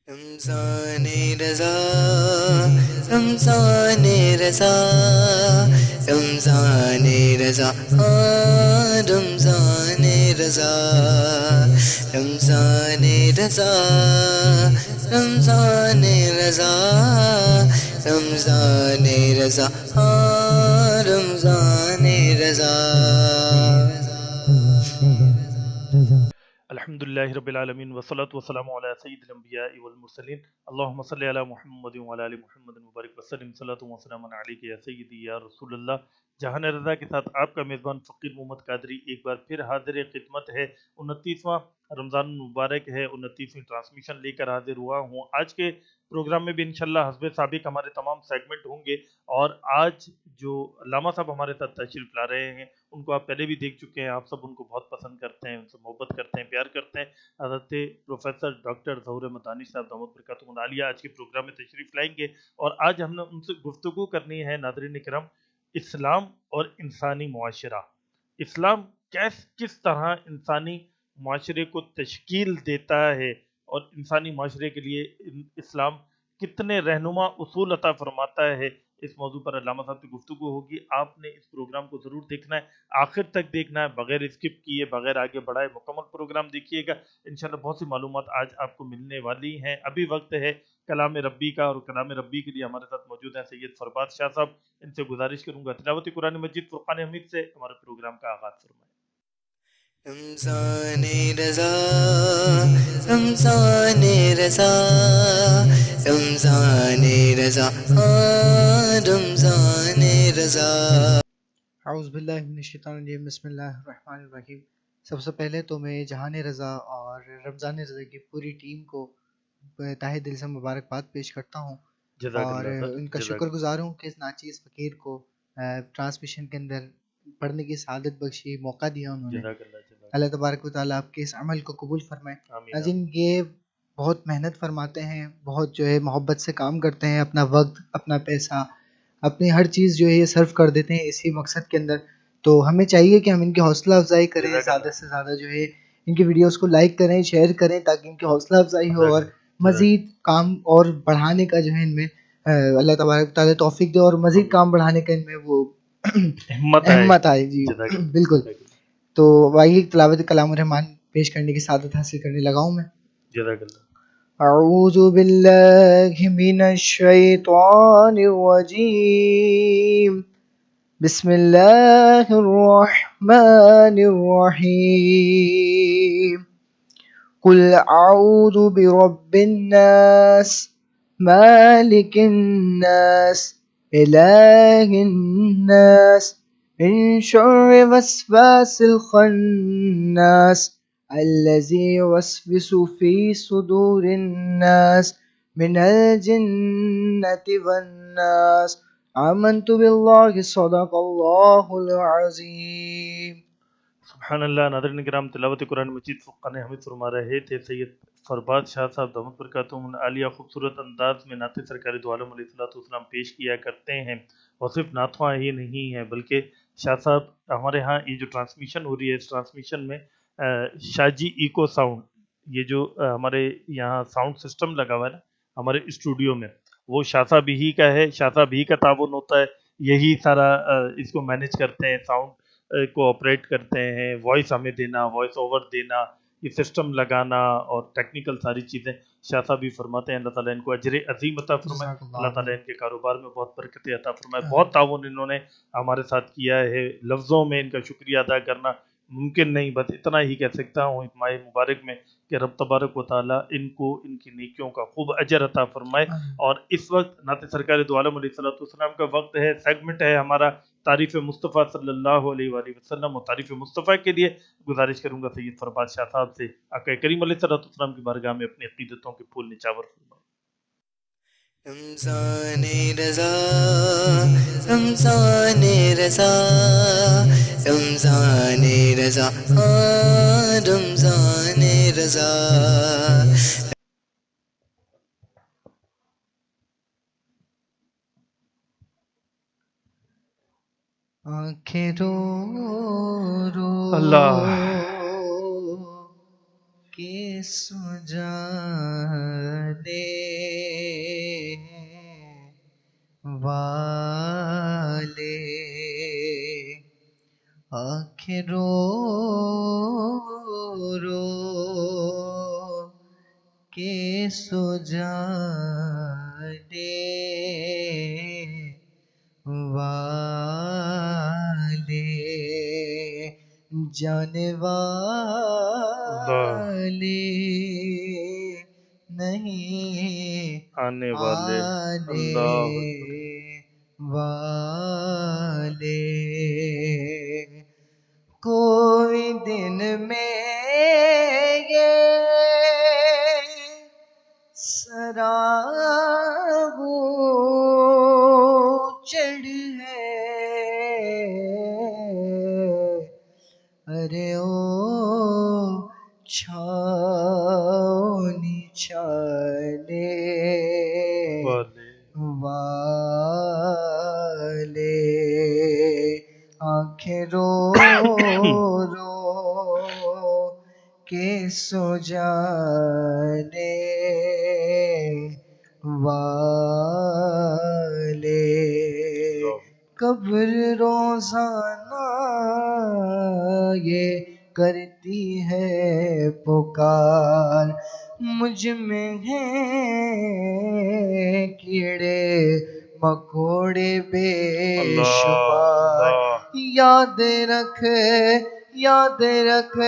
رمضان رضا رمضان رضا رمضان رضا رمضان رضا رمضان رضا رمضان رضا رمضان رضا رمضان رضا الحمد للہ رب العالمین والصلاة والسلام علی سید الانبیاء والمرسلین اللہم صلی علی محمد وعلی آل محمد مبارک وسلم صلاۃ و سلام علیک یا سیدی یا رسول اللہ. جہان رضا کے ساتھ آپ کا میزبان فقیر محمد قادری ایک بار پھر حاضر خدمت ہے. 29واں رمضان المبارک ہے، 29ویں ٹرانسمیشن لے کر حاضر ہوا ہوں. آج کے پروگرام میں بھی انشاءاللہ حسب سابق ہمارے تمام سیگمنٹ ہوں گے، اور آج جو علامہ صاحب ہمارے ساتھ تشریف لا رہے ہیں ان کو آپ پہلے بھی دیکھ چکے ہیں. آپ سب ان کو بہت پسند کرتے ہیں، ان سے محبت کرتے ہیں، پیار کرتے ہیں. حضرت پروفیسر ڈاکٹر ظہور مدانی صاحب دامت برکاتہ عالیہ آج کے پروگرام میں تشریف لائیں گے، اور آج ہم نے ان سے گفتگو کرنی ہے. ناظرین کرام، اسلام اور انسانی معاشرہ. اسلام کس طرح انسانی معاشرے کو تشکیل دیتا ہے، اور انسانی معاشرے کے لیے اسلام کتنے رہنما اصول عطا فرماتا ہے. اس موضوع پر علامہ صاحب کی گفتگو ہوگی. آپ نے اس پروگرام کو ضرور دیکھنا ہے، آخر تک دیکھنا ہے، بغیر اسکپ کیے، بغیر آگے بڑھائے مکمل پروگرام دیکھیے گا. انشاءاللہ بہت سی معلومات آج آپ کو ملنے والی ہیں. ابھی وقت ہے کلام ربی کا، اور کلام ربی کے لیے ہمارے ساتھ موجود ہیں سید فرباد شاہ صاحب. ان سے گزارش کروں گا تلاوت قرآن مجید فرقان حمید سے ہمارے پروگرام کا آغاز فرمائیں. رمضان رضا رمضان رضا رمضان رضا رمضان رضا. اعوذ باللہ من الشیطان الرجیم، بسم اللہ الرحمن الرحیم. سب سے پہلے تو میں جہان رضا اور رمضان رضا کی پوری ٹیم کو تہہ دل سے مبارکباد پیش کرتا ہوں، جزاک اور اللہ سر، ان کا جزاک شکر اللہ. گزار ہوں کہ اس ناچیز فقیر کو ٹرانسمیشن کے اندر پڑھنے کی سعادت بخشی، موقع دیا انہوں نے. جزاک اللہ، جزاک اللہ تبارک و تعالیٰ آپ کے اس عمل کو قبول فرمائے. آمین ناظرین، آمین. یہ بہت محنت فرماتے ہیں، بہت جو ہے محبت سے کام کرتے ہیں، اپنا وقت، اپنا پیسہ، اپنی ہر چیز جو ہے یہ صرف کر دیتے ہیں اسی مقصد کے اندر. تو ہمیں چاہیے کہ ہم ان کی حوصلہ افزائی کریں، جزاک زیادہ اللہ، سے زیادہ جو ہے ان کی ویڈیوز کو لائک کریں، شیئر کریں، تاکہ ان کی حوصلہ افزائی ہو، جزاک اور اللہ، جزاک مزید کام اور بڑھانے کا جو ہے ان میں اللہ تبارک و تعالیٰ توفیق دے، اور مزید آمین. کام بڑھانے کا ان میں وہ ہمت آئے. احمت آئے. جی جزاک اللہ، بالکل. جزاک اللہ، تو وہی تلاوت کلام الرحمن پیش کرنے کی سعادت حاصل کرنے لگا ہوں میں. جزاک اللہ. اعوذ باللہ من الشیطان الرجیم، بسم اللہ الرحمن الرحیم. قل اعوذ برب الناس مالک الناس الہ الناس من شر وسواس الخناس الذي يوسوس في صدور الناس من الجنة والناس. آمنت بالله صدق الله العظيم. سبحان اللہ. ناظرین کرام، تلاوت قرآن مجید فرقان حمید فرما رہے تھے سید فرباد شاہ صاحب دامت برکاتہم عالیہ. خوبصورت انداز میں نعت سرکار دو عالم علیہ السلام پیش کیا کرتے ہیں، اور صرف نعتواں ہی نہیں ہیں بلکہ شاہ صاحب ہمارے ہاں یہ جو ٹرانسمیشن ہو رہی ہے، اس ٹرانسمیشن میں شاہ جی ایکو ساؤنڈ، یہ جو ہمارے یہاں ساؤنڈ سسٹم لگا ہوا ہے نا ہمارے اسٹوڈیو میں، وہ شاہ صاحب ہی کا ہے. شاہ صاحب ہی کا تعاون ہوتا ہے، یہی سارا اس کو مینیج کرتے ہیں، ساؤنڈ کو آپریٹ کرتے ہیں، وائس ہمیں دینا، وائس اوور دینا، یہ سسٹم لگانا اور ٹیکنیکل ساری چیزیں شاہ صاحب بھی فرماتے ہیں. اللہ تعالیٰ ان کو اجر عظیم عطا فرمائے. جزاک اللہ. اللہ تعالیٰ ان کے کاروبار میں بہت برکت عطا فرمائے. بہت تعاون انہوں نے ہمارے ساتھ کیا ہے، لفظوں میں ان کا شکریہ ادا کرنا ممکن نہیں. بس اتنا ہی کہہ سکتا ہوں اس ماہ مبارک میں کہ رب تبارک و تعالیٰ ان کو ان کی نیکیوں کا خوب اجر عطا فرمائے. اور اس وقت نعت سرکار دو عالم علیہ السلام کا وقت ہے. سیگمنٹ ہے ہمارا تعریف مصطفیٰ صلی اللہ علیہ وآلہ وسلم، اور تعریف مصطفیٰ کے لیے گزارش کروں گا سید فرباد شاہ صاحب سے آقا کریم علیہ السلام کی بارگاہ میں اپنی عقیدتوں کے پھول نچاور فرمائیں. رمضان رضا رمضان رضا رمضان رضا رمضان رضا. آنکھیں رو رو اللہ کے سو جانے آنکھیں رو رو کے سو جانے والے جانے والے نہیں آنے والے آنے اللہ والے کوئی دن میں یہ سراغ چڑھ ہے ارے او چھاؤنی چھانے والے والے آنکھیں رو رو کے سو جانے والے قبر روزانہ یہ کرتی ہے پکار مجھ میں ہیں کیڑے مکوڑے بے شمار یاد رکھ یاد رکھ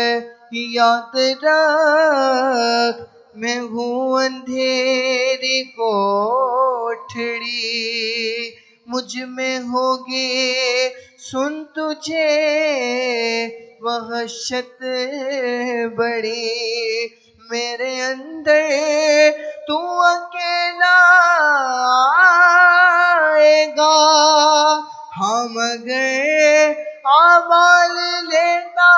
یاد رکھ میں ہوں اندھیری کوٹھڑی مجھ میں ہوگی سن تجھے وحشت بڑی میرے اندر تو اکیلا آئے گا ہاں مگر اعمال لیتا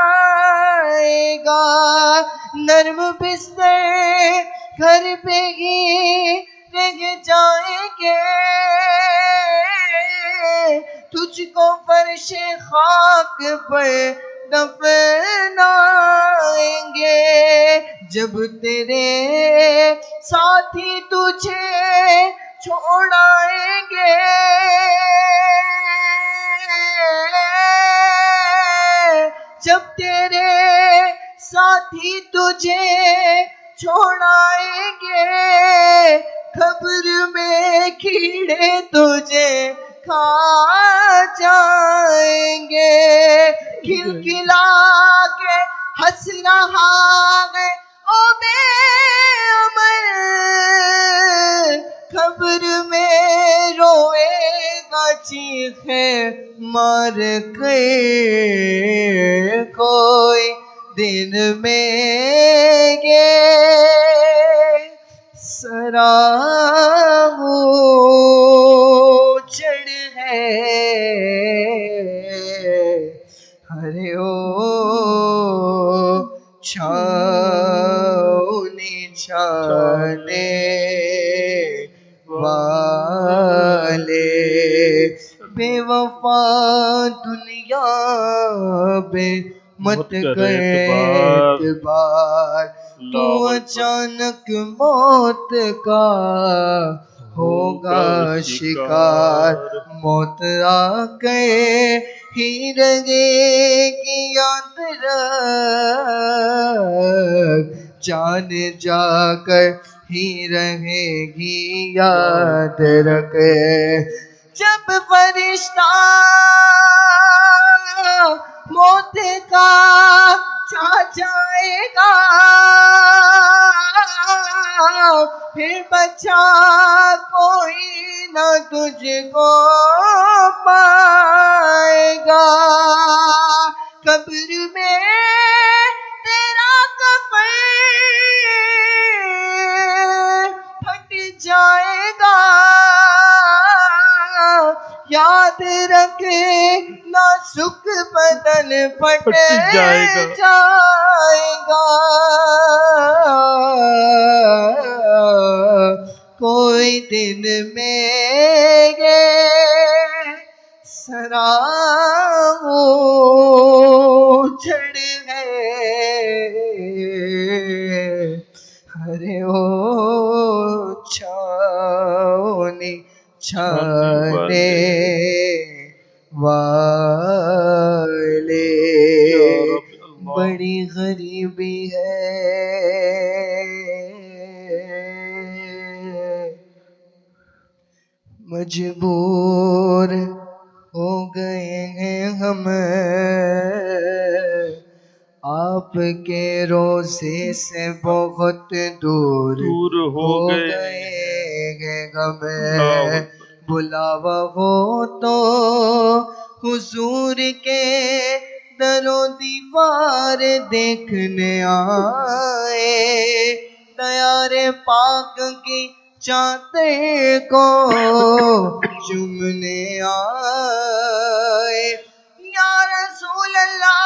آئے گا نرم بستر گھر پہ ہی رہ جائیں گے تجھ کو فرش خاک پر دفنائیں گے جب تیرے ساتھی تجھے چھوڑائیں گے جب تیرے ساتھی تجھے چھوڑائیں گے قبر میں کیڑے تجھے کھا جائیں گے کھلکھلا کے ہنس رہا ہے او بے عمل قبر میں روئے گا چیخیں مار کے کوئی دن میں یہ سراغ چڑھ ہے ارے او چھاؤنی چھانے والے بے وفا دنیا بے مت کر اعتبار تو اچانک موت کا ہوگا شکار موت آ گئے ہی رہے گی یاد رکھ جان جا کر ہی رہے گی یاد رکھ جب فرشتہ موت کا چھا جائے گا پھر بچا کوئی نہ تجھ کو پائے گا قبر میں تیرا کفن پھٹ جائے گا یاد رکھ نازک بدن پھٹ جائے گا کوئی دن میں یہ سراغ چڑھ ہے ارے او چھاؤنی چھانے غریبی ہے، مجبور ہو گئے ہیں ہم آپ کے روضے سے بہت دور ہو گئے ہیں ہم، بلاوا ہو تو حضور کے در و دیوار دیکھنے آئے، دیار پاک کی چادر کو چومنے آئے، یا رسول اللہ،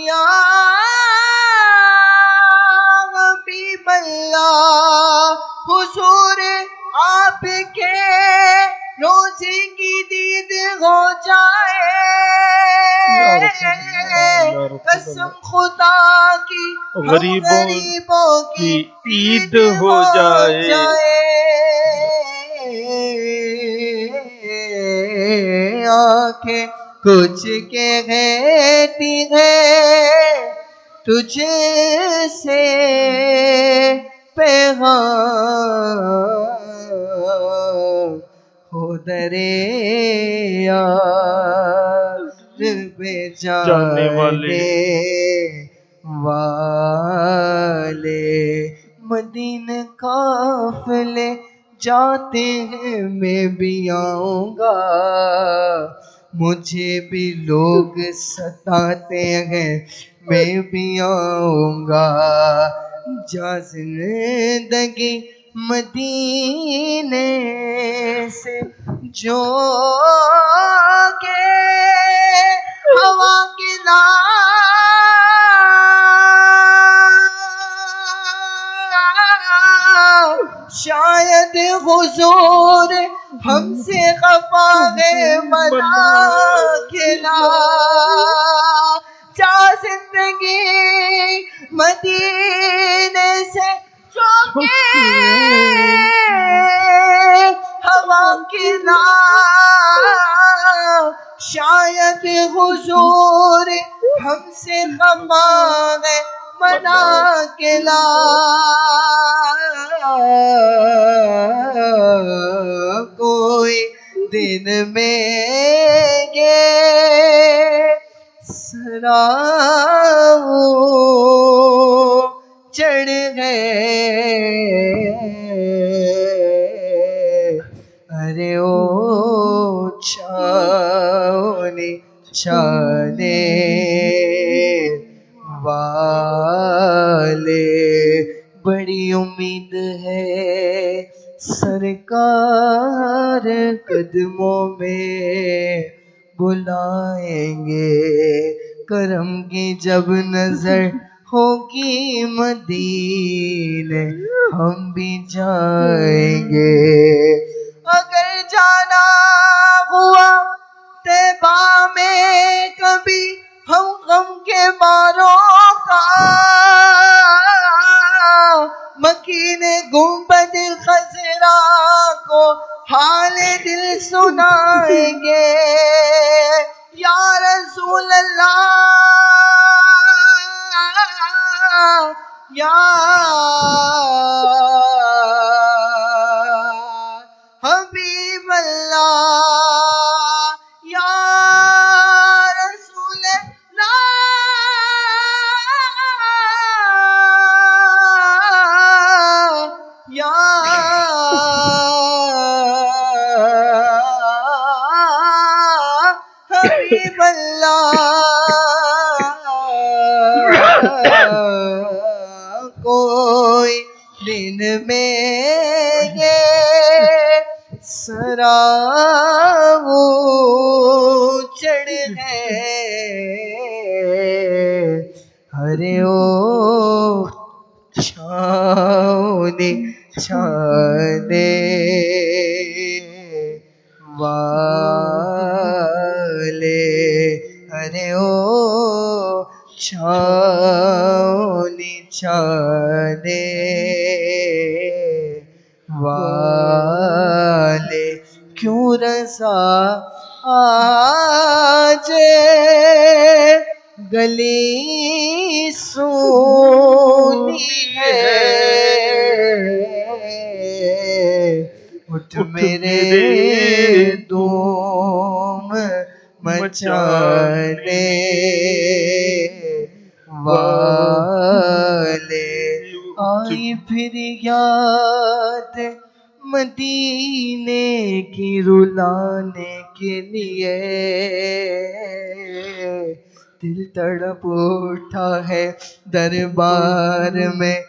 یا حبیب اللہ، حضور آپ کے روزے کی دید ہو جائے، قسم خدا کی غریبوں کی عید ہو جائے، آنکھیں کچھ کہتی ہے تجھ سے پیغام ہو درے یار پہ جانے والے، مدینہ قافلے جاتے ہیں میں بھی آؤں گا، مجھے بھی لوگ ستاتے ہیں میں بھی آؤں گا، جا زندگی مدینے سے جو کہ ہوا کے شاید حضور ہم سے خفا ہے منا کھلا، جا زندگی مدینے سے جو کہ ہوا کھلا، شاید حضور ہم سے خفا ہے منا کھلا، کوئی دن میں گے سرا چڑھ گئے، ارے او چھاؤنے چھانے والے، بڑی امید ہے سرکار قدموں میں بلائیں گے، کرم کی جب نظر ہوگی مدینے ہم بھی جائیں گے، اگر جانا ہوا طیبہ میں کبھی ہم غم کے باروں کا، مکین گنبد خضرا کو حال دل سنائیں گے، یا رسول اللہ، یا حبیب اللہ، یا رسول اللہ، یا حبیب اللہ، کوئی دن میں یہ سرا چڑھ گئے، ارے او چھاؤنے چھانے والے، ارے او چھاؤنے چھانے والے، کیوں رضا آج گلی سونی ہے اٹھ میرے دھوم مچانے والے آئی پھر یاد مدینے کی رلانے کے لیے دل تڑپ اٹھا ہے دربار میں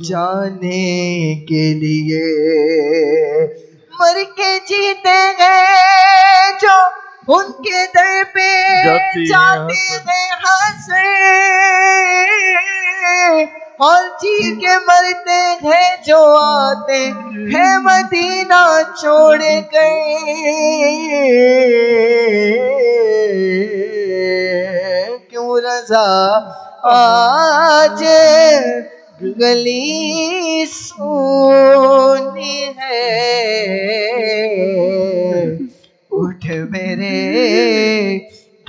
جانے کے لیے مر کے جیتے گئے جو ان کے در پہ جاتے ہیں ہنسے اور جی کے مرتے ہیں جو آتے ہیں مدینہ چھوڑ گئے کیوں رضا آج گلی سونی ہے اٹھ میرے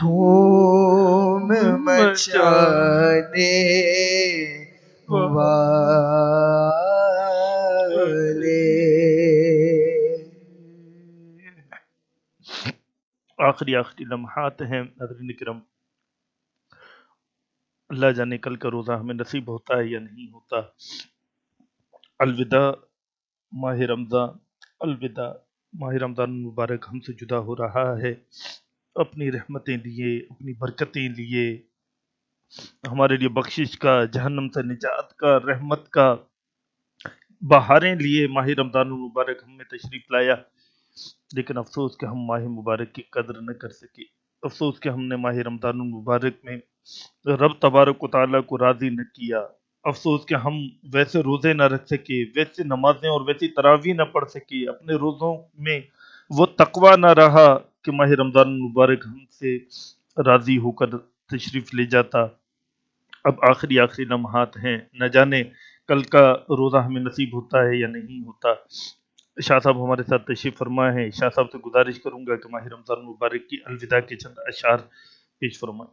دھوم مچانے والے آخری لمحات ہیں ناظرین کرام. اللہ جانے کل کا روزہ ہمیں نصیب ہوتا ہے یا نہیں ہوتا. الوداع ماہ رمضان، الوداع ماہ رمضان مبارک ہم سے جدا ہو رہا ہے. اپنی رحمتیں لیے، اپنی برکتیں لیے، ہمارے لیے بخشش کا، جہنم سے نجات کا، رحمت کا بہاریں لیے ماہ رمضان المبارک ہم میں تشریف لایا. لیکن افسوس کہ ہم ماہ مبارک کی قدر نہ کر سکے. افسوس کہ ہم نے ماہ رمضان المبارک میں رب تبارک و تعالیٰ کو راضی نہ کیا. افسوس کہ ہم ویسے روزے نہ رکھ سکے، ویسے نمازیں اور ویسی تراویح نہ پڑھ سکے. اپنے روزوں میں وہ تقوی نہ رہا کہ ماہ رمضان المبارک ہم سے راضی ہو کر تشریف لے جاتا. اب آخری لمحات ہیں، نہ جانے کل کا روزہ ہمیں نصیب ہوتا ہے یا نہیں ہوتا. شاہ صاحب ہمارے ساتھ تشریف فرما ہیں. شاہ صاحب سے گزارش کروں گا کہ ماہ رمضان المبارک کی الوداع کے چند اشعار پیش فرمائیں.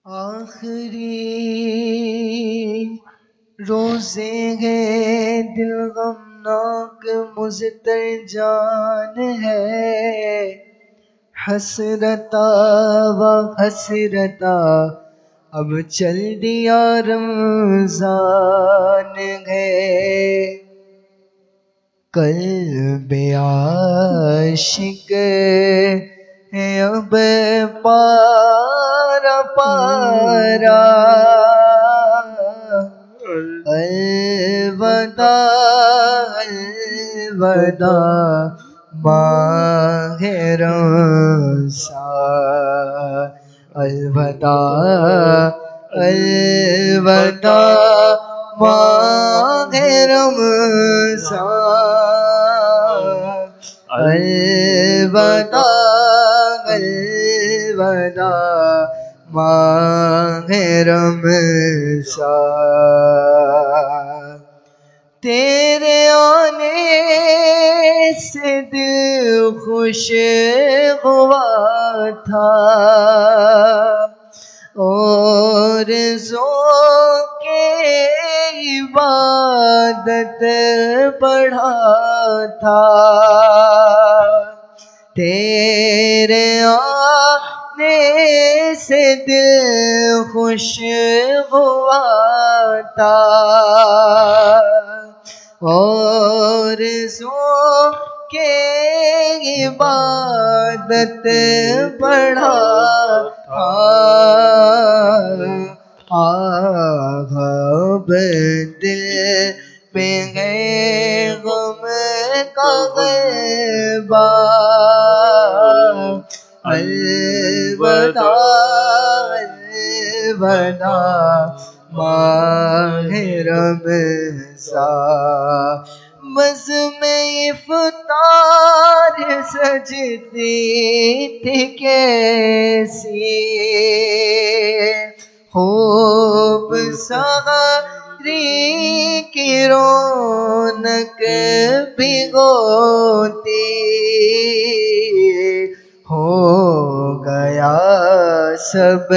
آخری روزے ہیں دل غمناک مضطر جان ہے حسرتا و حسرتا اب چل دیا رمضان ہے قلب عاشق ہے اب پارا پارا الوداع الوداع ماہ رمضان الوداع الوداع ماہ رمضان الوداع الوداع ماہ رمضان تیرے آنے سے دل خوش ہوا تھا اور ذوق عبادت بڑھا تھا تیرے آنے سے دل خوش ہوا تھا اور ذوق عبادت بڑھا تھا اب دل پہ گئے غم کا غلبہ الوداع الوداع ماہ رمضان بزم افطار سجتی تھی کیسی خوب سحری کی رونق بھگوتی سب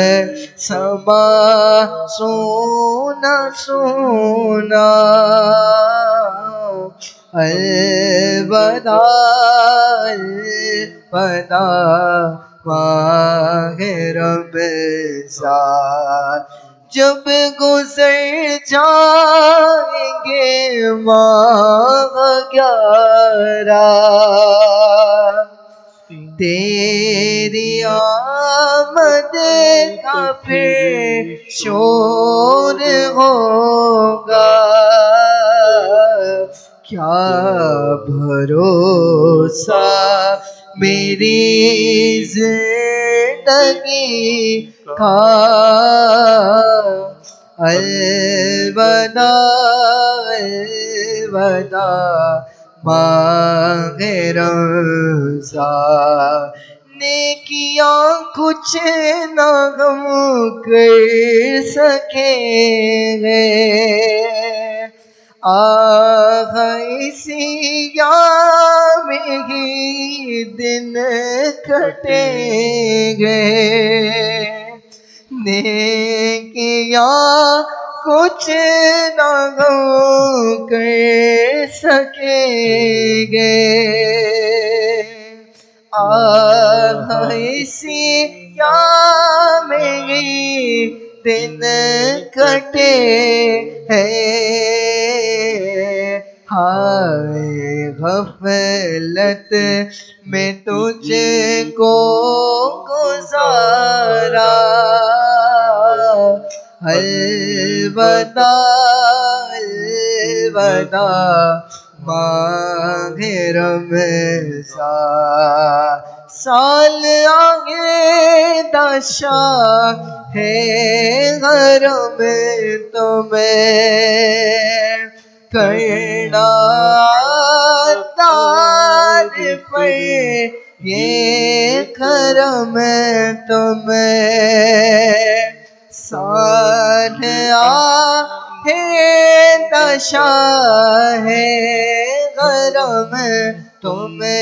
سما سونا سونا الوداع الوداع ماہ رمضان جب گزر جائیں گے ماہ 11 تیری آمد کا پھر شور ہوگا کیا بھروسہ میری زندگی کا الوداع الوداع ماہ رمضان نیکیاں کچھ نہ غم کر سکیں گے آہ اسی یام ہی دن کٹیں گے نیکیاں کچھ نہ غم کر سکیں گے آہ اسی یام ہی دن کٹے ہیں ہائے غفلت میں تجھ کو گزارا الوداع الوداع ماہ رمضان سال آگے دشا ہے غرم تمہیں کرنا تار پر یہ کرم تمہیں سال آگے دشا ہے غرم تمہیں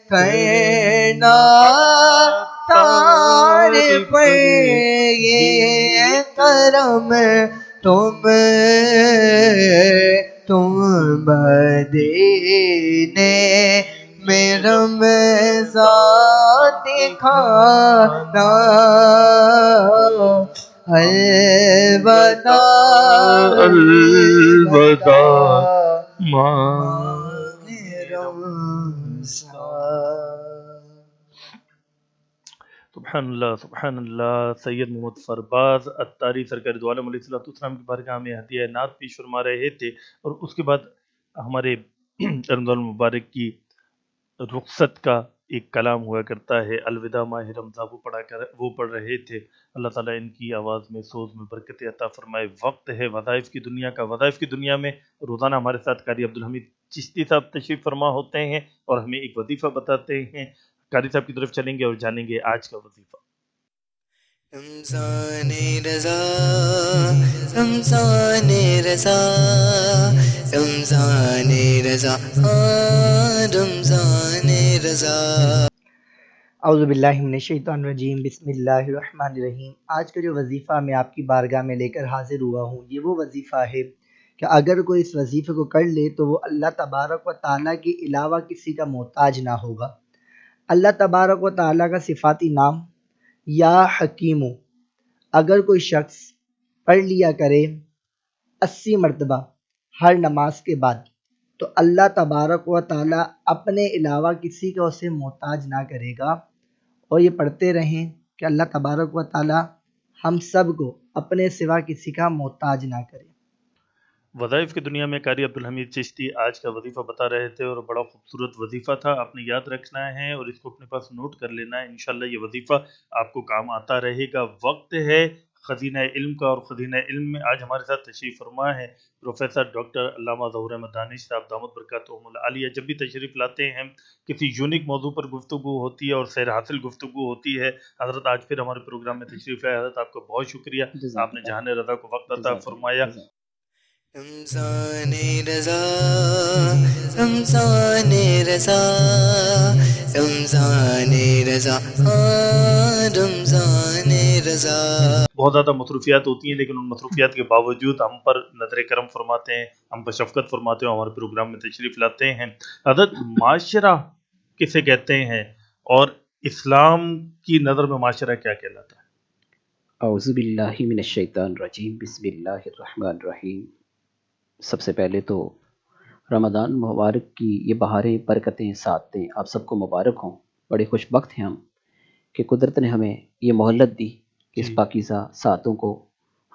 کرنا تار پر یہ کرم تم مدینے میں رمضان دکھانا الوداع الوداع ماہ سبحان اللہ سید محمد فرباز اتاری سرکار دو عالم علیہ السلام کی بارگاہ میں ہدیہ نعت پیش فرما رہے تھے اور اس کے بعد ہمارے رمضان المبارک کی رخصت کا ایک کلام ہوا کرتا ہے الوداع ماہ رمضان وہ پڑھ رہے تھے اللہ تعالیٰ ان کی آواز میں سوز میں برکت عطا فرمائے وقت ہے وظائف کی دنیا کا وظائف کی دنیا میں روزانہ ہمارے ساتھ قاری عبدالحمید چشتی صاحب تشریف فرما ہوتے ہیں اور ہمیں ایک وظیفہ بتاتے ہیں قاری صاحب کی طرف چلیں گے اور جانیں گے آج کا وظیفہ رمضان رضا رمضان رضا رمضان رضا رمضان رضا اعوذ باللہ من الشیطان الرجیم بسم اللہ الرحمن الرحیم آج کا جو وظیفہ میں آپ کی بارگاہ میں لے کر حاضر ہوا ہوں یہ وہ وظیفہ ہے کہ اگر کوئی اس وظیفے کو کر لے تو وہ اللہ تبارک و تعالیٰ کے علاوہ کسی کا محتاج نہ ہوگا اللہ تبارک و تعالیٰ کا صفاتی نام یا حکیمو اگر کوئی شخص پڑھ لیا کرے 80 مرتبہ ہر نماز کے بعد تو اللہ تبارک و تعالیٰ اپنے علاوہ کسی کا اسے محتاج نہ کرے گا اور یہ پڑھتے رہیں کہ اللہ تبارک و تعالیٰ ہم سب کو اپنے سوا کسی کا محتاج نہ کرے وظائف کی دنیا میں قاری عبدالحمید چشتی آج کا وظیفہ بتا رہے تھے اور بڑا خوبصورت وظیفہ تھا آپ نے یاد رکھنا ہے اور اس کو اپنے پاس نوٹ کر لینا ہے انشاءاللہ یہ وظیفہ آپ کو کام آتا رہے گا وقت ہے خزینہ علم کا اور خزینہ علم میں آج ہمارے ساتھ تشریف فرما ہے پروفیسر ڈاکٹر علامہ ظہور احمد دانش صاحب دامت برکاتہم العالیہ جب بھی تشریف لاتے ہیں کسی یونیک موضوع پر گفتگو ہوتی ہے اور سیر حاصل گفتگو ہوتی ہے حضرت آج پھر ہمارے پروگرام میں تشریف لائے حضرت آپ کا بہت شکریہ آپ نے جہان رضا کو وقت عطا فرمایا رمضان رضا رمضان رضا رمضان رضا رمضان رضا. بہت زیادہ مصروفیات ہوتی ہیں، لیکن ان مصروفیات کے باوجود ہم پر نظر کرم فرماتے ہیں، ہم پر شفقت فرماتے ہیں، ہمارے پروگرام میں تشریف لاتے ہیں. حضرت معاشرہ کسے کہتے ہیں اور اسلام کی نظر میں معاشرہ کیا کہلاتا ہے؟ اعوذ باللہ من الشیطان الرجیم، بسم اللہ الرحمن الرحیم. سب سے پہلے تو رمضان مبارک کی یہ بہاریں، برکتیں، سعادتیں آپ سب کو مبارک ہوں. بڑے خوش بخت ہیں ہم کہ قدرت نے ہمیں یہ مہلت دی کہ اس پاکیزہ ساعتوں کو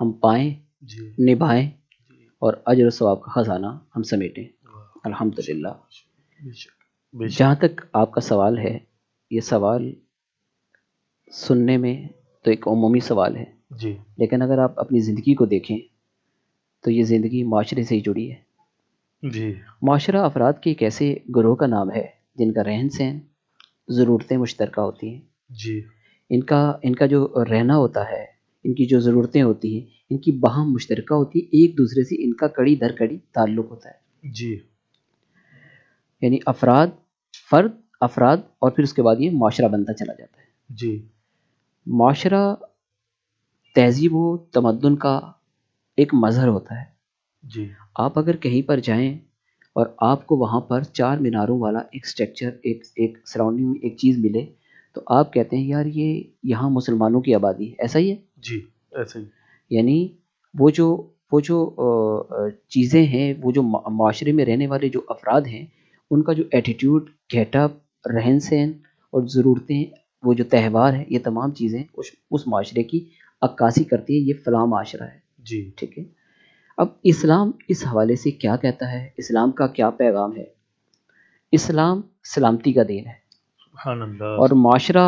ہم پائیں، نبھائیں اور اجر و ثواب کا خزانہ ہم سمیٹیں. الحمدللہ. جہاں تک آپ کا سوال ہے، یہ سوال سننے میں تو ایک عمومی سوال ہے، جی لیکن اگر آپ اپنی زندگی کو دیکھیں تو یہ زندگی معاشرے سے ہی جڑی ہے. جی معاشرہ افراد کے ایک ایسے گروہ کا نام ہے جن کا رہن سہن، ضرورتیں مشترکہ ہوتی ہیں. جی ان کا جو رہنا ہوتا ہے، ان کی جو ضرورتیں ہوتی ہیں، ان کی باہم مشترکہ ہوتی ہے. ایک دوسرے سے ان کا کڑی در کڑی تعلق ہوتا ہے. جی یعنی افراد اور پھر اس کے بعد یہ معاشرہ بنتا چلا جاتا ہے. جی معاشرہ تہذیب و تمدن کا ایک مظہر ہوتا ہے. جی آپ اگر کہیں پر جائیں اور آپ کو وہاں پر 4 میناروں والا ایک اسٹرکچر، ایک سراؤنڈنگ میں ایک چیز ملے تو آپ کہتے ہیں یار یہ یہاں مسلمانوں کی آبادی ہے. ایسا ہی ہے؟ جی ایسے ہی. یعنی وہ جو چیزیں ہیں، وہ جو معاشرے میں رہنے والے جو افراد ہیں، ان کا جو ایٹیٹیوڈ، گیٹ اپ، رہن سہن اور ضرورتیں، وہ جو تہوار ہیں، یہ تمام چیزیں اس معاشرے کی عکاسی کرتی ہے. یہ فلاں معاشرہ ہے. جی ٹھیک ہے. اب اسلام اس حوالے سے کیا کہتا ہے، اسلام کا کیا پیغام ہے؟ اسلام سلامتی کا دین ہے سبحان اللہ. اور معاشرہ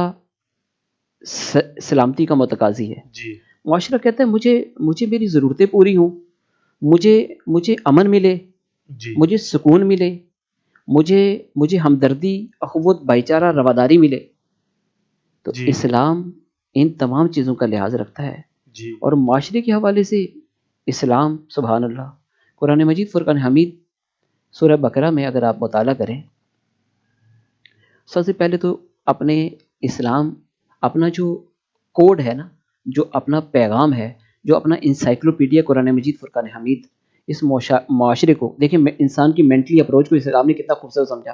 سلامتی کا متقاضی ہے. جی معاشرہ کہتا ہے مجھے میری ضرورتیں پوری ہوں، مجھے امن ملے، جی مجھے سکون ملے، مجھے ہمدردی، اخوت، بھائی چارہ، رواداری ملے. تو جی اسلام ان تمام چیزوں کا لحاظ رکھتا ہے. جی اور معاشرے کے حوالے سے اسلام، سبحان اللہ، قرآن مجید فرقان حمید سورہ بقرہ میں اگر آپ مطالعہ کریں، سب سے پہلے تو اپنے اسلام، اپنا جو کوڈ ہے نا، جو اپنا پیغام ہے، جو اپنا انسائکلوپیڈیا قرآن مجید فرقان حمید، اس معاشرے کو دیکھیں. انسان کی مینٹلی اپروچ کو اسلام نے کتنا خوبصورت سمجھا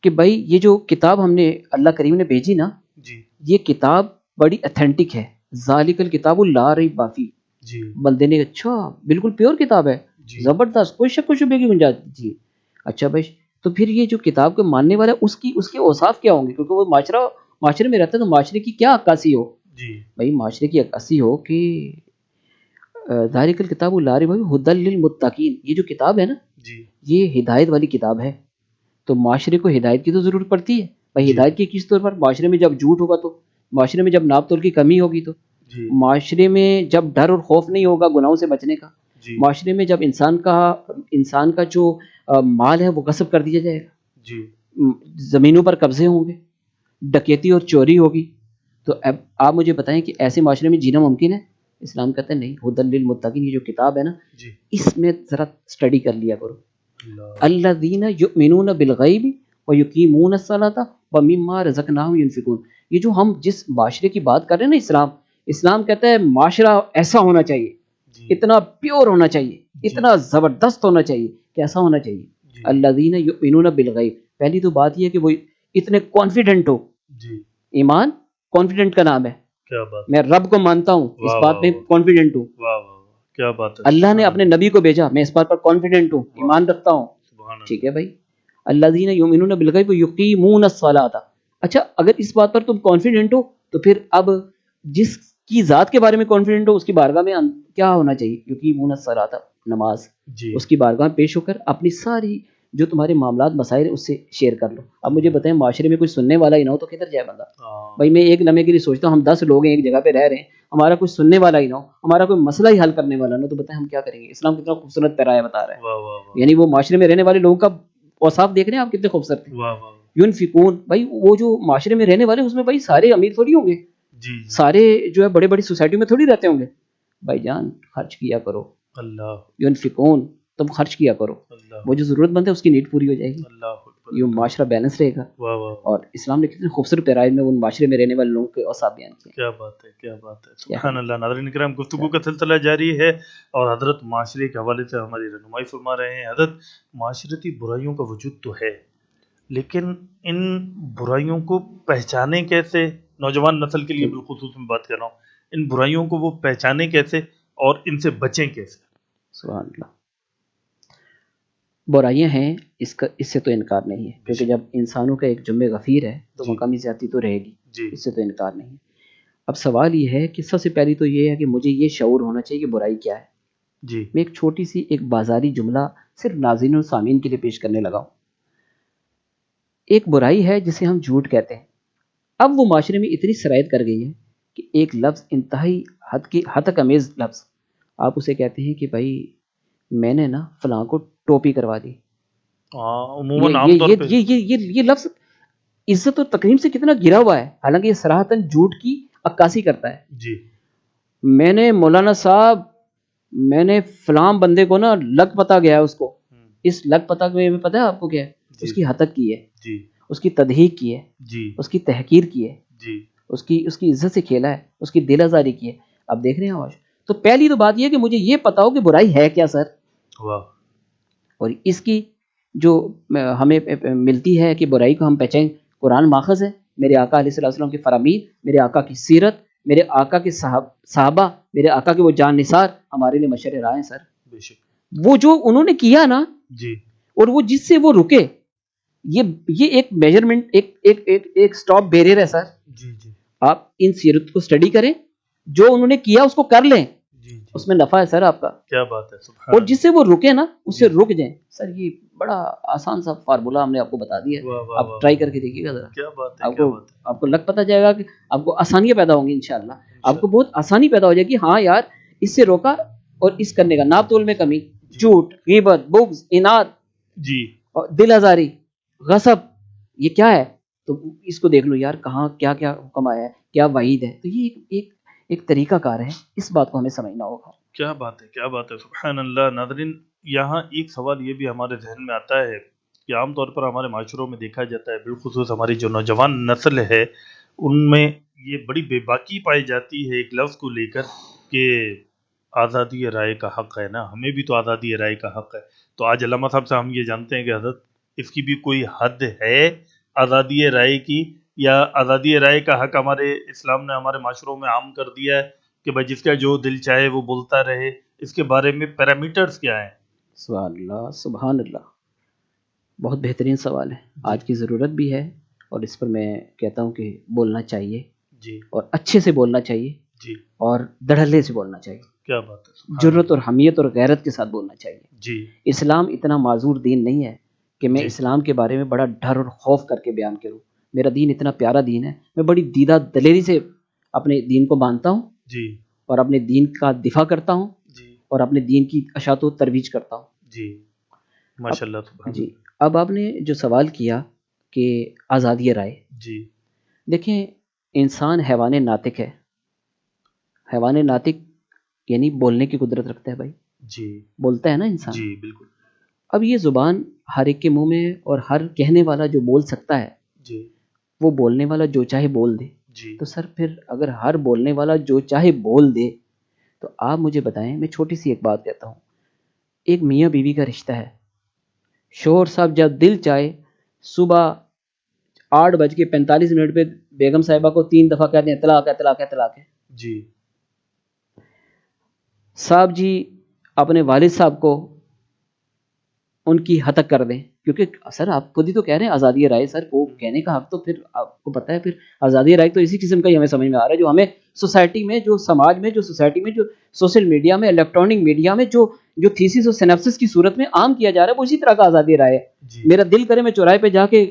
کہ بھائی یہ جو کتاب ہم نے اللہ کریم نے بھیجی نا، جی یہ کتاب بڑی اتھینٹک ہے. ذالک الکتاب لا ریب فیہ. جی بندے نے اچھا بالکل پیور کتاب ہے، جی زبردست، کوئی شک و شبے کی گنجائش نہیں. اچھا بھائی، تو پھر یہ جو کتاب کو ماننے والا ہے اس کے اوصاف کیا ہوں گے؟ کیونکہ وہ معاشرے میں رہتا ہے، تو معاشرے کی کیا عکاسی ہو؟ جی بھائی معاشرے کی عکاسی ہو کہ ذالک الکتاب لا ریب فیہ ھدی للمتقین. یہ جو کتاب ہے نا، جی یہ ہدایت والی کتاب ہے. تو معاشرے کو ہدایت کی تو ضرورت پڑتی ہے. بھائی جی ہدایت کی کس طور پر؟ معاشرے میں جب جھوٹ ہوگا تو، معاشرے میں جب ناپ تول کی کمی ہوگی تو، جی معاشرے میں جب ڈر اور خوف نہیں ہوگا گناہوں سے بچنے کا، جی معاشرے میں جب انسان کا جو مال ہے وہ غصب کر دیا جائے گا، جی زمینوں پر قبضے ہوں گے، ڈکیتی اور چوری ہوگی، تو اب آپ مجھے بتائیں کہ ایسے معاشرے میں جینا ممکن ہے؟ اسلام کہتا ہے نہیں. ھدی للمتقین، یہ جو کتاب ہے نا، جی اس میں ذرا اسٹڈی کر لیا کرو. اللہ. الذین یؤمنون بالغیب ویقیمون الصلاۃ ومما رزقناہم ینفقون. یہ جو ہم جس معاشرے کی بات کر رہے ہیں نا، اسلام کہتا ہے معاشرہ ایسا ہونا چاہیے، جی اتنا پیور ہونا چاہیے، اتنا زبردست ہونا چاہیے. کیسا ہونا چاہیے؟ جی الذین یؤمنون بالغیب. پہلی تو بات یہ ہے کہ وہ اتنے کانفیڈنٹ ہو. جی ایمان کانفیڈنٹ کا نام ہے. کیا بات. میں رب کو مانتا ہوں، اس واہ بات واہ میں واہ. کانفیڈنٹ ہوں. واہ واہ واہ. کیا بات ہے. اللہ نے اپنے نبی کو بھیجا، میں اس بات پر کانفیڈنٹ ہوں، ایمان رکھتا ہوں. سبحان ٹھیک ہے بھائی. الذین یؤمنون بالغیب ویقیمون الصلاۃ. اچھا، اگر اس بات پر تم کانفیڈنٹ ہو تو پھر اب جس کی ذات کے بارے میں کانفیڈنٹ ہو، اس کی بارگاہ میں کیا ہونا چاہیے؟ یقیمون الصلاۃ، نماز. جی اس کی بارگاہ میں پیش ہو کر اپنی ساری جو تمہارے معاملات مسائل اس سے شیئر کر لو. اب مجھے بتائیں، معاشرے میں کوئی سننے والا ہی نہ ہو تو کدھر جائے بندہ؟ ہاں. بھائی میں ایک لمحے کے لیے سوچتا ہوں ہم 10 لوگ ہیں، ایک جگہ پہ رہ رہے ہیں، ہمارا کوئی سننے والا ہی نہ ہو، ہمارا کوئی مسئلہ ہی حل کرنے والا نہ ہو، تو بتائیں ہم کیا کریں گے؟ اسلام کتنا خوبصورت پیرایا بتا رہا ہے. واہ واہ واہ. یعنی وہ معاشرے میں رہنے والے لوگوں کا اوصاف دیکھ رہے ہیں آپ کتنے خوبصورت ہیں. واہ واہ. ینفقون. بھائی وہ جو معاشرے میں رہنے والے، اس میں بھائی سارے امیر تھوڑی ہوں گے، جی سارے جو ہے بڑے بڑی سوسائٹیوں میں تھوڑی رہتے ہوں گے. بھائی جان خرچ کیا کرو. اللہ ینفقون، تم خرچ کیا کرو، اللہ وہ جو ضرورت مند ہے اس کی نیڈ پوری ہو جائے گی، اللہ اکبر، یہ معاشرہ بیلنس رہے گا. واہ واہ، اور اسلام نے کتنے خوبصورت پیراج میں ان معاشرے میں رہنے والے لوگوں کے اوصاف بیان کیے. کیا بات ہے، کیا بات ہے، سبحان اللہ. ناظرین کرام، گفتگو کا سلسلہ جاری ہے اور حضرت معاشرے کے حوالے سے ہماری رہنمائی فرما رہے ہیں. حضرت معاشرتی برائیوں کا وجود تو ہے، لیکن ان برائیوں کو پہچانے کیسے؟ نوجوان نسل کے لیے بالخصوص میں بات کر رہا ہوں، ان برائیوں کو وہ پہچانے کیسے اور ان سے بچیں کیسے؟ سبحان اللہ. برائیاں ہیں، اس سے تو انکار نہیں ہے، کیونکہ جب انسانوں کا ایک جمع غفیر ہے تو جی مقامی زیادتی تو رہے گی، جی اس سے تو انکار نہیں ہے. اب سوال یہ ہے کہ سب سے پہلی تو یہ ہے کہ مجھے یہ شعور ہونا چاہیے کہ برائی کیا ہے. جی میں ایک چھوٹی سی ایک بازاری جملہ صرف ناظرین اور سامعین کے لیے پیش کرنے لگا ہوں. ایک برائی ہے جسے ہم جھوٹ کہتے ہیں. اب وہ معاشرے میں اتنی سرایت کر گئی ہے کہ ایک لفظ انتہائی حد تک امیز لفظ، آپ اسے کہتے ہیں کہ بھائی میں نے نا فلاں کو ٹوپی کروا دی. عموماً عام طور پہ یہ لفظ عزت اور تکریم سے کتنا گرا ہوا ہے، حالانکہ یہ صراحتاً جھوٹ کی عکاسی کرتا ہے. جی میں نے مولانا صاحب، میں نے فلاں بندے کو نا لگ پتہ گیا اس کو، اس لگ پتہ میں پتہ ہے آپ کو کیا ہے؟ اس کی ہتک کی ہے، جی اس کی تضحیق کی ہے، جی اس کی تحقیر کی ہے، جی اس کی عزت سے کھیلا ہے، اس کی دل آزاری کی ہے. اب دیکھ رہے ہیں آج تو پہلی تو بات یہ ہے کہ مجھے یہ پتا ہو کہ برائی ہے کیا سر، واہ، اور اس کی جو ہمیں ملتی ہے کہ برائی کو ہم پہچانیں. قرآن ماخذ ہے، میرے آقا علیہ السلام کی فرامین، میرے آقا کی سیرت، میرے آقا کے صحابہ، میرے آقا کے وہ جان نثار ہمارے لیے مشر راہ ہیں سر. بے شک. وہ جو انہوں نے کیا نا، جی اور وہ جس سے وہ رکے، یہ ایک میجرمنٹ، ایک سٹاپ بیریئر ہے سر. جی جی آپ ان سیرت کو اسٹڈی کریں، جو انہوں نے کیا اس کو کر لیں، جی جی، اس میں نفع ہے سر آپ کا. کیا بات ہے، سبحان اور جس سے وہ رکے نا اس سے رک جائیں سر. یہ بڑا آسان سا فارمولا ہم نے آپ کو بتا دیا ہے، واہ واہ آپ واہ، ٹرائی کر کے دیکھیے گا ذرا. کیا بات ہے، آپ کیا کو بات ہے. آپ کو لگ پتہ جائے گا کہ آپ کو آسانیاں پیدا ہوں گی انشاءاللہ. آپ کو بہت آسانی پیدا ہو جائے گی، ہاں یار اس سے روکا اور اس کرنے کا. ناپ تول میں کمی، جھوٹ، غیبت، بغض، اناد جی اور دل آزاری، غصب، یہ کیا ہے؟ تو اس کو دیکھ لو یار، کہاں کیا کیا حکم آیا ہے، کیا وعید ہے. تو یہ ایک طریقہ کار ہے، اس بات کو ہمیں سمجھنا ہوگا. کیا بات ہے، کیا بات ہے، سبحان اللہ. ناظرین، یہاں ایک سوال یہ بھی ہمارے ذہن میں آتا ہے کہ عام طور پر ہمارے معاشروں میں دیکھا جاتا ہے، بالخصوص ہماری جو نوجوان نسل ہے ان میں یہ بڑی بے باکی پائی جاتی ہے ایک لفظ کو لے کر کہ آزادی رائے کا حق ہے نا، ہمیں بھی تو آزادی رائے کا حق ہے. تو آج علامہ صاحب سے ہم یہ جانتے ہیں کہ حضرت اس کی بھی کوئی حد ہے آزادی رائے کی، یا آزادی رائے کا حق ہمارے اسلام نے ہمارے معاشروں میں عام کر دیا ہے کہ بھائی جس کا جو دل چاہے وہ بولتا رہے؟ اس کے بارے میں پیرامیٹرز کیا ہیں؟ سبحان اللہ، سبحان اللہ. بہت بہترین سوال ہے، آج کی ضرورت بھی ہے، اور اس پر میں کہتا ہوں کہ بولنا چاہیے، جی اور اچھے سے بولنا چاہیے، جی، اور دھڑلے سے بولنا چاہیے، کیا بات ہے، سبحان جرت اور حمیت اور غیرت کے ساتھ بولنا چاہیے. جی اسلام اتنا معذور دین نہیں ہے کہ میں جی اسلام کے بارے میں بڑا ڈر اور خوف کر کے بیان کروں. میرا دین اتنا پیارا دین ہے، میں بڑی دیدہ دلیری سے اپنے دین کو مانتا ہوں، جی اور اپنے دین کا دفاع کرتا ہوں، جی اور اپنے دین کی اشاعت و ترویج کرتا ہوں. جی، ماشاء اللہ، سبحان جی، اب آپ نے جو سوال کیا کہ آزادی رائے، جی دیکھیں انسان حیوان ناطق ہے. حیوان ناطق یعنی بولنے کی قدرت رکھتا ہے بھائی، جی بولتا ہے نا انسان. جی، بالکل. اب یہ زبان ہر ایک کے منہ میں، اور ہر کہنے والا جو بول سکتا ہے جی وہ بولنے والا جو چاہے بول دے. جی تو سر پھر اگر ہر بولنے والا جو چاہے بول دے تو آپ مجھے بتائیں، میں چھوٹی سی ایک بات کہتا ہوں. ایک میاں بیوی کا رشتہ ہے، شوہر صاحب جب دل چاہے صبح 8:45 پہ بیگم صاحبہ کو 3 دفعہ کہتے ہیں طلاق ہے، طلاق ہے، طلاق ہے. جی صاحب جی اپنے والد صاحب کو ان کی ہتک کر دیں، کیونکہ سر آپ خود ہی تو کہہ رہے ہیں آزادی رائے. سر وہ کہنے کا حق تو پھر آپ کو پتہ ہے، پھر آزادی رائے تو اسی قسم کا ہی ہمیں سمجھ میں آ رہا ہے جو ہمیں سوسائٹی میں، جو سماج میں، جو سوسائٹی میں، جو سوشل میڈیا میں، الیکٹرانک میڈیا میں جو تھیسس اور سینپسس کی صورت میں عام کیا جا رہا ہے، وہ اسی طرح کا آزادی رائے ہے. جی، میرا دل کرے میں چوراہے پہ جا کے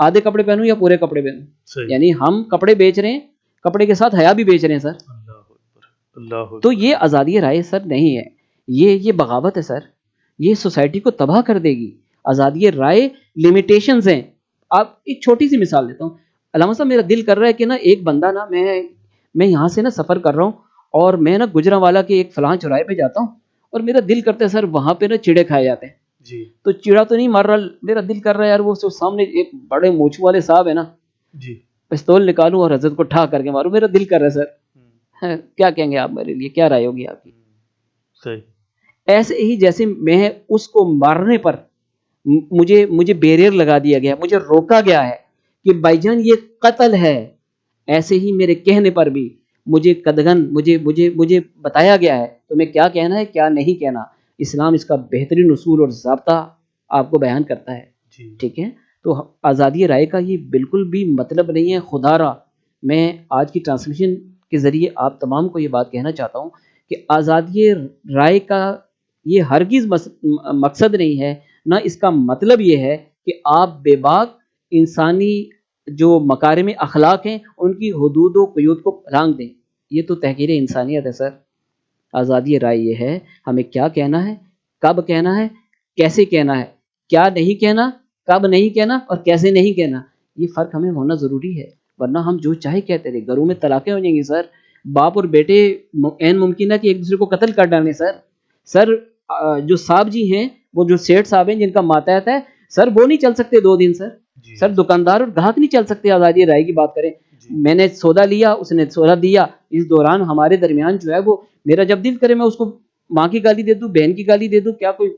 آدھے کپڑے پہنوں یا پورے کپڑے پہنوں، صحیح. یعنی ہم کپڑے بیچ رہے ہیں، کپڑے کے ساتھ حیا بھی بیچ رہے ہیں سر. اللہ اکبر، اللہ اکبر. تو یہ آزادی رائے سر نہیں ہے، یہ بغاوت ہے سر، یہ سوسائٹی کو تباہ کر دے گی. آزادی رائے لمیٹیشنز ہیں. آپ ایک چھوٹی سی مثال دیتا ہوں. علامہ صاحب میرا دل کر رہا ہے کہ نا ایک بندہ نا، میں یہاں سے نا سفر کر رہا ہوں، اور میں نا گجرانوالہ کے ایک فلاں چوراہے پہ جاتا ہوں، اور میرا دل کرتا ہے سر وہاں پہ نا چڑے کھائے جاتے ہیں. جی تو چیڑا تو نہیں مار رہا, میرا دل کر رہا ہے یار وہ سامنے ایک بڑے مونچھ والے صاحب ہے نا, جی پستول نکالوں اور حضرت کو ٹھا کر کے ماروں. میرا دل کر رہا ہے سر. ہوں، کیا کہیں گے آپ میرے لیے, کیا رائے ہوگی آپ کی؟ صحیح. ایسے ہی جیسے میں اس کو مارنے پر مجھے بیریئر لگا دیا گیا, مجھے روکا گیا ہے کہ بھائی جان یہ قتل ہے, ایسے ہی میرے کہنے پر بھی مجھے قدغن مجھے بتایا گیا ہے تو میں کیا کہنا ہے کیا نہیں کہنا. اسلام اس کا بہترین اصول اور ضابطہ آپ کو بیان کرتا ہے. جی ٹھیک ہے, تو آزادی رائے کا یہ بالکل بھی مطلب نہیں ہے. خدا را میں آج کی ٹرانسمیشن کے ذریعے آپ تمام کو یہ بات کہنا چاہتا ہوں کہ آزادی رائے کا یہ ہرگز مقصد نہیں ہے, نہ اس کا مطلب یہ ہے کہ آپ بے باک انسانی جو مکارم اخلاق ہیں ان کی حدود و قیود کو رانگ دیں. یہ تو تحقیر انسانیت ہے سر. آزادی رائے یہ ہے ہمیں کیا کہنا ہے, کب کہنا ہے, کیسے کہنا ہے, کیا نہیں کہنا, کب نہیں کہنا اور کیسے نہیں کہنا. یہ فرق ہمیں ہونا ضروری ہے, ورنہ ہم جو چاہے کہتے رہے. گھروں میں طلاقیں ہو جائیں گی سر, باپ اور بیٹے عین ممکن ہے کہ ایک دوسرے کو قتل کر ڈالیں سر. جو صاحب جی ہیں وہ جو سیٹ صاحب ہیں جن کا ماتحت ہے سر, وہ نہیں چل سکتے 2 دن سر. جی سر دکاندار اور گاہک نہیں چل سکتے. آزادی رائے کی بات کریں, جی میں نے سودا لیا, اس نے سودا دیا, اس دوران ہمارے درمیان جو ہے وہ میرا جب دل کرے میں اس کو ماں کی گالی دے دوں, بہن کی گالی دے دوں, کیا کوئی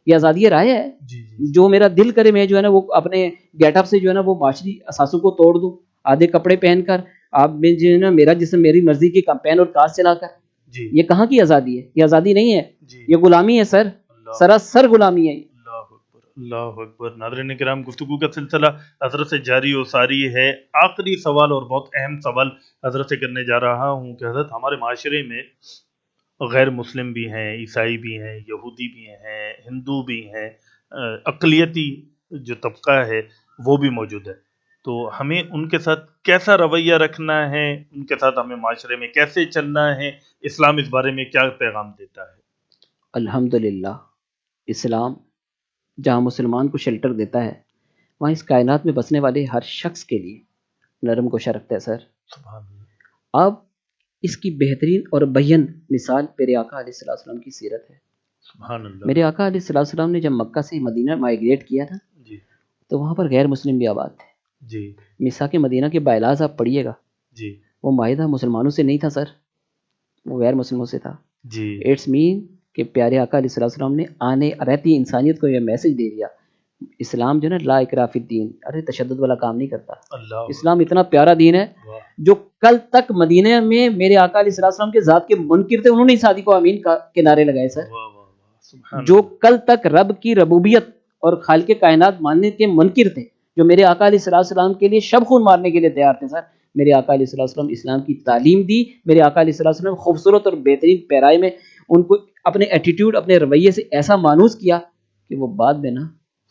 یہ آزادی رائے ہے؟ جی جی جو میرا دل کرے میں جو ہے نا وہ اپنے گیٹ اپ سے جو ہے نا وہ معاشری اثاثوں کو توڑ دوں, آدھے کپڑے پہن کر, آپ میں جو ہے نا میرا جسم میری مرضی کی کمپین اور کاس چلا کر. جی یہ کہاں کی آزادی ہے؟ یہ آزادی نہیں ہے, جی. یہ غلامی ہے سر, اللہ سراسر غلامی ہے. اللہ اکبر اللہ اکبر. ناظرین کرام, گفتگو کا سلسلہ حضرت سے جاری و ساری ہے. آخری سوال اور بہت اہم سوال حضرت سے کرنے جا رہا ہوں کہ حضرت ہمارے معاشرے میں غیر مسلم بھی ہیں, عیسائی بھی ہیں, یہودی بھی ہیں, ہندو بھی ہیں, اقلیتی جو طبقہ ہے وہ بھی موجود ہے. تو ہمیں ان کے ساتھ کیسا رویہ رکھنا ہے, ان کے ساتھ ہمیں معاشرے میں کیسے چلنا ہے, اسلام اس بارے میں کیا پیغام دیتا ہے؟ الحمدللہ اسلام جہاں مسلمان کو شیلٹر دیتا ہے وہاں اس کائنات میں بسنے والے ہر شخص کے لیے نرم گوشہ رکھتا ہے سر. سبحان اللہ. اب اس کی بہترین اور بین مثال میرے آقا علیہ السلام کی سیرت ہے. سبحان اللہ. میرے آقا علیہ السلام نے جب مکہ سے مدینہ مائیگریٹ کیا تھا جی تو وہاں پر غیر مسلم بھی آباد تھے. جی میثاق مدینہ کے بائلاز آپ پڑھیے گا, جی وہ معاہدہ مسلمانوں سے نہیں تھا سر, وہ غیر مسلموں سے تھا. جی اٹس مین کہ پیارے آقا علیہ السلام نے آنے رہتی انسانیت کو یہ میسج دے دیا, اسلام جو ہے نا لا اکراہ فی الدین, ارے تشدد والا کام نہیں کرتا. اللہ اسلام اتنا پیارا دین ہے, واہ. جو کل تک مدینہ میں میرے آقا علیہ السلام کے ذات کے منکر تھے انہوں نے شادی کو امین کے نعرے لگائے سر. واہ واہ واہ. سبحان جو اللہ. کل تک رب کی ربوبیت اور خالق کائنات ماننے کے منکر تھے, جو میرے آقا علیہ السلام کے لیے شب خون مارنے کے لیے تیار تھے سر, میرے آقا علیہ السلام اسلام کی تعلیم دی. میرے آقا علیہ السلام خوبصورت اور بہترین پیرائے میں ان کو اپنے ایٹیٹیوڈ اپنے رویے سے ایسا مانوس کیا کہ وہ بعد میں نا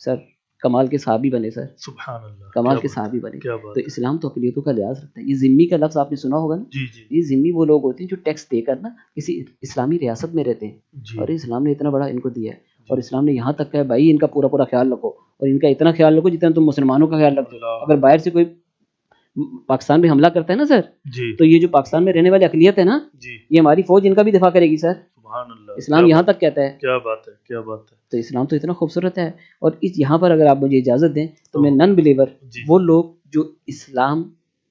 سر کمال کے صحابی بنے سر, سبحان اللہ. کمال کیا کے بات صحابی ہے، بنے. کیا تو بات ہے. اسلام تو اقلیتوں کا لحاظ رکھتا ہے. یہ ذمہ کا لفظ آپ نے سنا ہوگا نا, جی جی یہ ذمہ وہ لوگ ہوتے ہیں جو ٹیکس دے کر نا کسی اسلامی ریاست میں رہتے ہیں, جی اور اسلام نے اتنا بڑا ان کو دیا ہے, اور اسلام نے یہاں تک کہا ہے بھائی ان کا پورا خیال رکھو, اور ان کا اتنا خیال رکھو جتنا تم مسلمانوں کا خیال رکھو. اللہ. اگر باہر سے کوئی پاکستان میں حملہ کرتا ہے نا سر, جی تو یہ جو پاکستان میں رہنے والی اقلیت ہے نا, جی یہ ہماری فوج ان کا بھی دفاع کرے گی سر. سبحان اللہ. اسلام کیا یہاں بات- تک کہتا ہے. کیا بات ہے کیا بات ہے. تو اسلام تو اتنا خوبصورت ہے. اور اس یہاں پر اگر آپ مجھے اجازت دیں تو میں تو- نن بلیور, جی وہ لوگ جو اسلام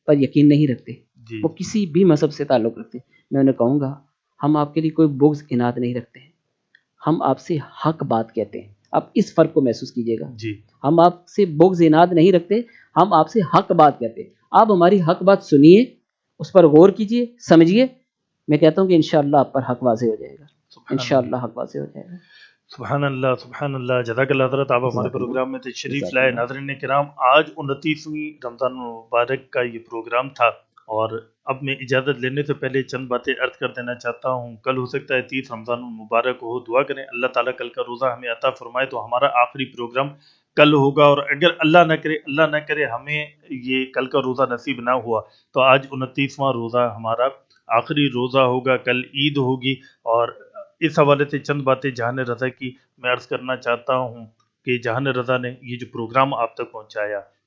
پر یقین نہیں رکھتے, جی وہ کسی بھی مذہب سے تعلق رکھتے, میں انہیں کہوں گا ہم آپ کے لیے کوئی بغض اناد نہیں رکھتے ہیں, ہم آپ سے حق بات کہتے ہیں. آپ اس فرق کو محسوس کیجئے گا. جی ہم آپ سے بغض اناد نہیں رکھتے, ہم آپ سے حق بات کہتے ہیں. آپ ہماری حق بات سنیے, اس پر غور کیجئے, سمجھیے. میں کہتا ہوں کہ انشاءاللہ آپ پر حق واضح ہو جائے گا, سبحان انشاءاللہ حق واضح ہو جائے گا. سبحان اللہ سبحان اللہ. جزاک اللہ حضرت, آپ ہمارے جزاک اللہ. پروگرام میں تشریف جزاک لائے. اللہ. ناظرین کرام, آج 29ویں رمضان المبارک کا یہ پروگرام تھا, اور اب میں اجازت لینے سے پہلے چند باتیں عرض کر دینا چاہتا ہوں. کل ہو سکتا ہے 30 رمضان المبارک ہو, دعا کریں اللہ تعالیٰ کل کا روزہ ہمیں عطا فرمائے تو ہمارا آخری پروگرام کل ہوگا. اور اگر اللہ نہ کرے ہمیں یہ کل کا روزہ نصیب نہ ہوا تو آج 29واں روزہ ہمارا آخری روزہ ہوگا, کل عید ہوگی. اور اس حوالے سے چند باتیں جہان رضا کی میں عرض کرنا چاہتا ہوں کہ جہان رضا نے یہ جو پروگرام آپ تک پہنچایا,